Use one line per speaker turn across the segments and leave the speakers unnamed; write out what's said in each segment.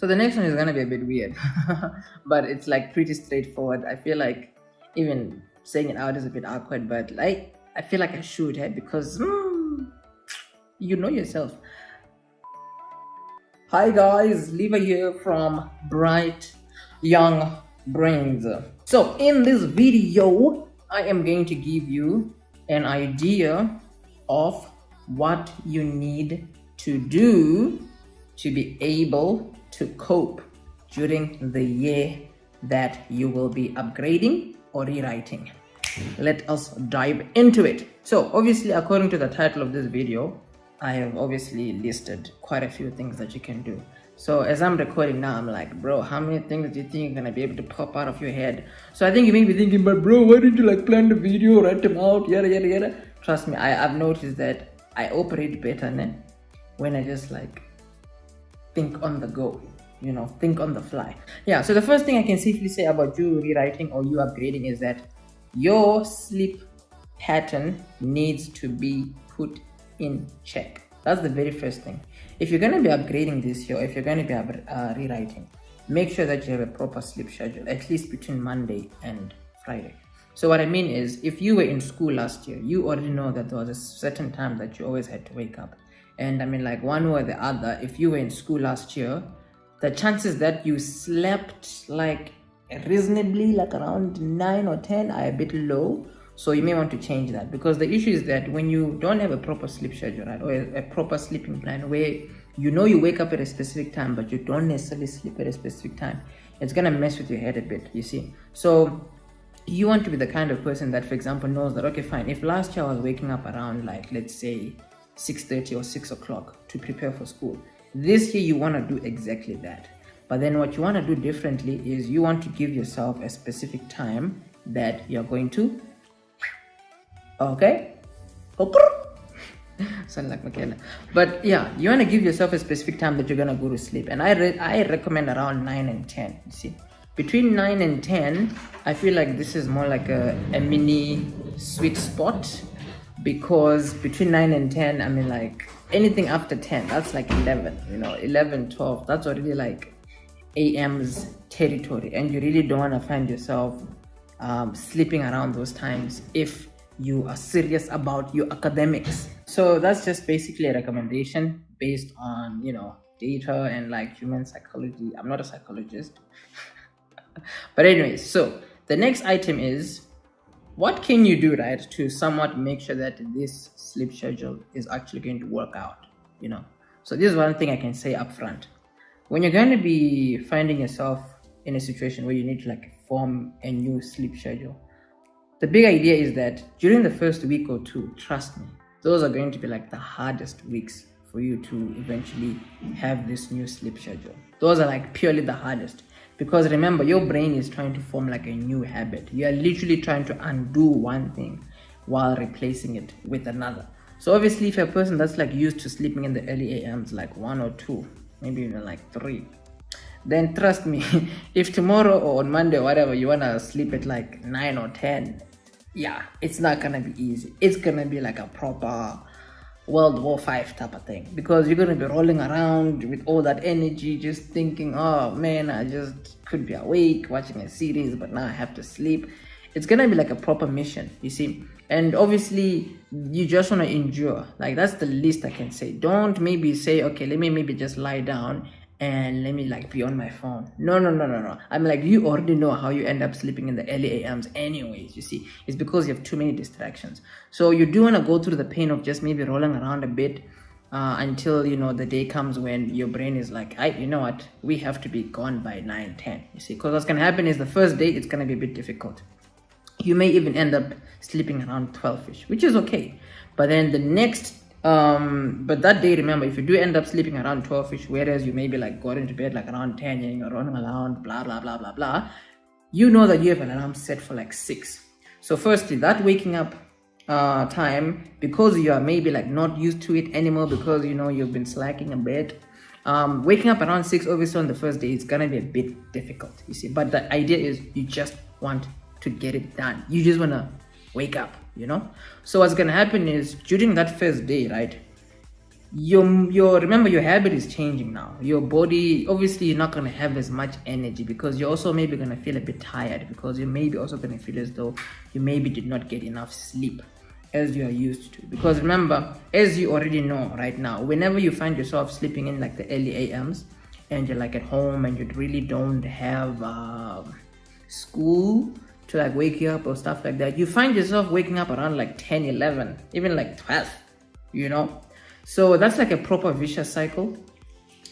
So the next one is gonna be a bit weird, but it's like pretty straightforward. I feel like even saying it out is a bit awkward, but like I feel like I should have because you know yourself. Hi guys, Levi here from Bright Young Brains. So in this video, I am going to give you an idea of what you need to do to be able to cope during the year that you will be upgrading or rewriting. Let us dive into it. So obviously, according to the title of this video, I have obviously listed quite a few things that you can do. So as I'm recording now, I'm like, bro, how many things do you think you're gonna be able to pop out of your head? So I think you may be thinking, but bro, why didn't you like plan the video, write them out, yada yada yada. Trust me, I've noticed that I operate better when I just like think on the go, think on the fly. Yeah, so the first thing I can safely say about you rewriting or you upgrading is that your sleep pattern needs to be put in check. That's the very first thing. If you're going to be upgrading this year, if you're going to be rewriting, make sure that you have a proper sleep schedule, at least between Monday and Friday. So what I mean is, if you were in school last year, you already know that there was a certain time that you always had to wake up. And I mean, like one way or the other, if you were in school last year, the chances that you slept like reasonably, like around 9 or 10, are a bit low. So you may want to change that, because the issue is that when you don't have a proper sleep schedule, right, or a proper sleeping plan where you wake up at a specific time, but you don't necessarily sleep at a specific time, it's gonna mess with your head a bit, you see. So you want to be the kind of person that, for example, knows that, okay, fine, if last year I was waking up around like, let's say 6:30 or 6 o'clock to prepare for school, this year you want to do exactly that. But then what you want to do differently is you want to give yourself a specific time that you're going to, okay, sound like Michaela. But yeah, you want to give yourself a specific time that you're going to go to sleep. And I recommend around 9 and 10, you see. Between 9 and 10, I feel like this is more like a mini sweet spot, because between 9 and 10, I mean, like anything after 10, that's like 11, 11, 12, that's already like AM's territory. And you really don't want to find yourself sleeping around those times if you are serious about your academics. So that's just basically a recommendation based on, data and like human psychology. I'm not a psychologist. But anyways, so the next item is, what can you do, right, to somewhat make sure that this sleep schedule is actually going to work out, So this is one thing I can say up front. When you're going to be finding yourself in a situation where you need to like form a new sleep schedule, the big idea is that during the first week or two, trust me, those are going to be like the hardest weeks for you to eventually have this new sleep schedule. Those are like purely the hardest. Because remember, your brain is trying to form like a new habit. You are literally trying to undo one thing while replacing it with another. So obviously, if you're a person that's like used to sleeping in the early AMs, like 1 or 2, maybe even like 3, then trust me, if tomorrow or on Monday or whatever, you want to sleep at like 9 or 10, yeah, it's not going to be easy. It's going to be like a proper World War V type of thing, because you're going to be rolling around with all that energy, just thinking, oh man, I just could be awake watching a series, but now I have to sleep. It's going to be like a proper mission, you see. And obviously, you just want to endure. Like, that's the least I can say. Don't maybe say, okay, let me maybe just lie down and let me like be on my phone. No. I'm like, you already know how you end up sleeping in the early AMs anyways, you see. It's because you have too many distractions. So you do want to go through the pain of just maybe rolling around a bit until, the day comes when your brain is like, you know what, we have to be gone by 9, 10, you see. Because what's going to happen is the first day, it's going to be a bit difficult. You may even end up sleeping around 12ish, which is okay. But then the next but that day, remember, if you do end up sleeping around 12ish, whereas you maybe like got into bed like around 10 and you're running around, blah blah blah blah blah, you know that you have an alarm set for like 6. So firstly, that waking up time, because you are maybe like not used to it anymore, because you've been slacking a bit, waking up around 6 obviously on the first day is gonna be a bit difficult, you see. But the idea is you just want to get it done. You just want to wake up, So what's going to happen is during that first day, right, your remember, your habit is changing now. Your body, obviously you're not going to have as much energy, because you're also maybe going to feel a bit tired, because you maybe also going to feel as though you maybe did not get enough sleep as you are used to. Because remember, as you already know right now, whenever you find yourself sleeping in like the early AMs, and you're like at home and you really don't have school to like wake you up or stuff like that, you find yourself waking up around like 10, 11, even like 12, you know. So that's like a proper vicious cycle,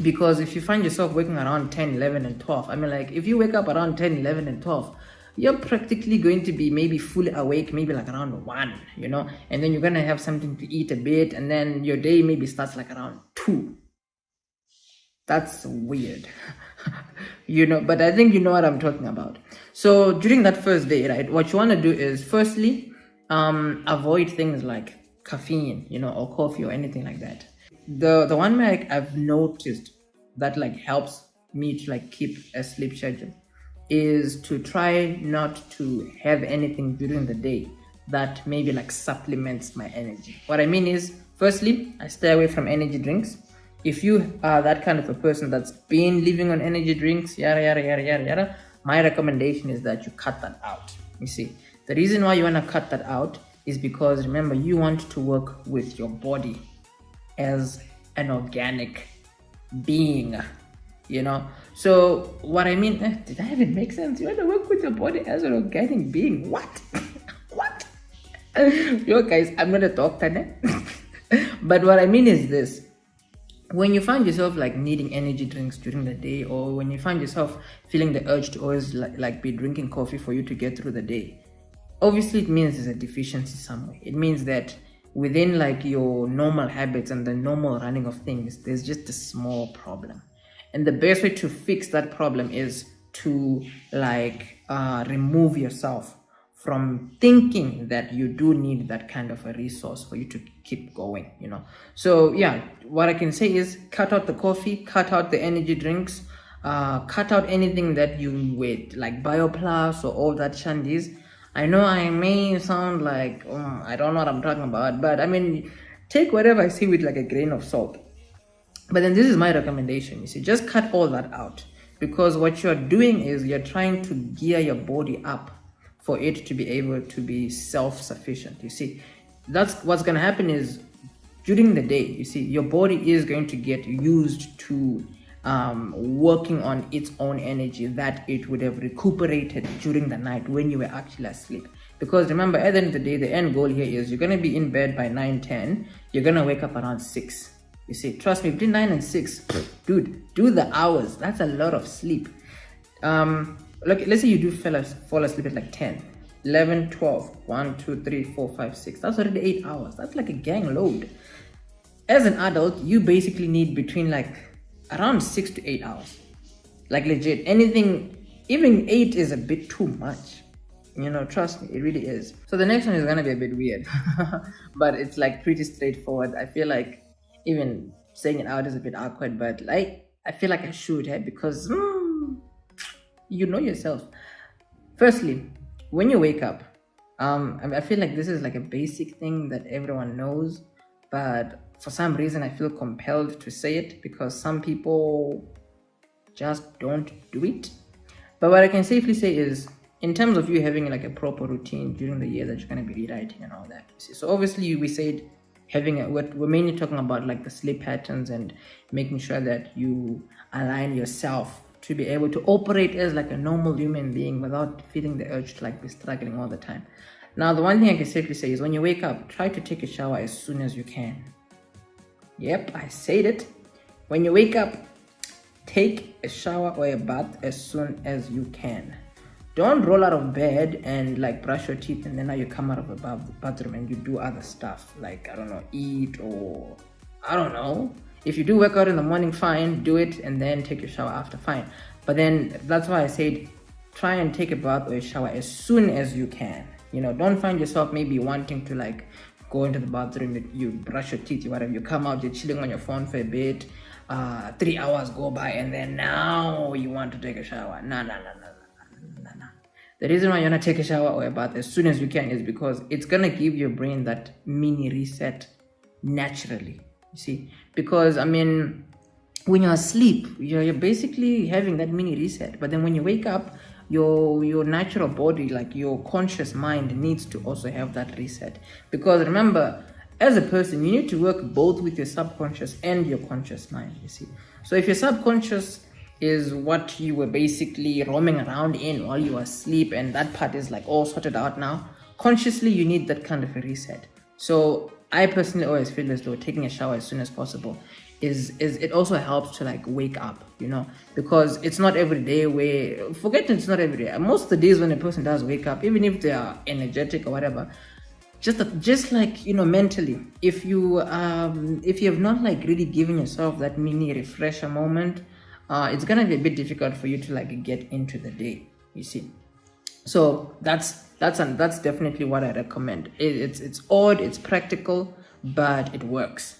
because if you find yourself waking around 10, 11 and 12, I mean, like if you wake up around 10, 11 and 12, you're practically going to be maybe fully awake maybe like around 1, you know, and then you're going to have something to eat a bit, and then your day maybe starts like around 2. That's weird. You know, but I think you know what I'm talking about. So during that first day, right, what you want to do is firstly avoid things like caffeine, you know, or coffee or anything like that. The one way I've noticed that like helps me to like keep a sleep schedule is to try not to have anything during the day that maybe like supplements my energy. What I mean is, firstly, I stay away from energy drinks. If you are that kind of a person that's been living on energy drinks, yada yada yada yada yada, my recommendation is that you cut that out. You see, the reason why you want to cut that out is because, remember, you want to work with your body as an organic being, you know. So what I mean, did I even make sense? You want to work with your body as an organic being? What? What? Yo guys, I'm not a doctor, but what I mean is this: when you find yourself like needing energy drinks during the day, or when you find yourself feeling the urge to always like be drinking coffee for you to get through the day, obviously it means there's a deficiency somewhere. It means that within like your normal habits and the normal running of things, there's just a small problem. And the best way to fix that problem is to like remove yourself from thinking that you do need that kind of a resource for you to keep going, you know. So yeah, what I can say is cut out the coffee, cut out the energy drinks, cut out anything that you with like BioPlus or all that shandies. I know I may sound like I don't know what I'm talking about, but I mean, take whatever I say with like a grain of salt. But then this is my recommendation. You see, just cut all that out, because what you're doing is you're trying to gear your body up for it to be able to be self-sufficient. You see, that's what's going to happen is during the day, you see, your body is going to get used to working on its own energy that it would have recuperated during the night when you were actually asleep. Because remember, at the end of the day, the end goal here is you're going to be in bed by 9, 10. You're going to wake up around 6. You see, trust me, between 9 and 6, dude, do the hours. That's a lot of sleep. Look, let's say you do fall asleep at like 10, 11, 12, 1, 2, 3, 4, 5, 6. That's already 8 hours. That's like a gang load. As an adult, you basically need between like around 6 to 8 hours. Like legit, anything, even 8 is a bit too much. You know, trust me, it really is. So the next one is gonna be a bit weird, but it's like pretty straightforward. I feel like even saying it out is a bit awkward, but like I feel like I should have, because you know yourself. Firstly, when you wake up, I feel like this is like a basic thing that everyone knows, but for some reason I feel compelled to say it, because some people just don't do it. But what I can safely say is, in terms of you having like a proper routine during the year that you're going to be rewriting and all that, you see. So obviously we said we're mainly talking about like the sleep patterns and making sure that you align yourself to be able to operate as like a normal human being without feeling the urge to like be struggling all the time. Now, the one thing I can safely say is when you wake up, try to take a shower as soon as you can. Yep, I said it. When you wake up, take a shower or a bath as soon as you can. Don't roll out of bed and like brush your teeth and then now you come out of the bathroom and you do other stuff like, I don't know, eat, or I don't know. If you do work out in the morning, fine, do it and then take your shower after, fine. But then that's why I said try and take a bath or a shower as soon as you can. You know, don't find yourself maybe wanting to like go into the bathroom, you brush your teeth, whatever, you come out, you're chilling on your phone for a bit, 3 hours go by and then now you want to take a shower. No. The reason why you want to take a shower or a bath as soon as you can is because it's going to give your brain that mini reset naturally. You see, because I mean, when you're asleep, you're basically having that mini reset. But then when you wake up, your natural body, like your conscious mind, needs to also have that reset. Because remember, as a person, you need to work both with your subconscious and your conscious mind. You see, so if your subconscious is what you were basically roaming around in while you were asleep, and that part is like all sorted out now, consciously you need that kind of a reset. So I personally always feel as though taking a shower as soon as possible is it also helps to like wake up, because it's not every day where, forget it's not every day. Most of the days when a person does wake up, even if they are energetic or whatever, just like mentally, if you have not like really given yourself that mini refresher moment, it's gonna be a bit difficult for you to like get into the day, you see. So that's definitely what I recommend. It's odd, it's practical, but it works.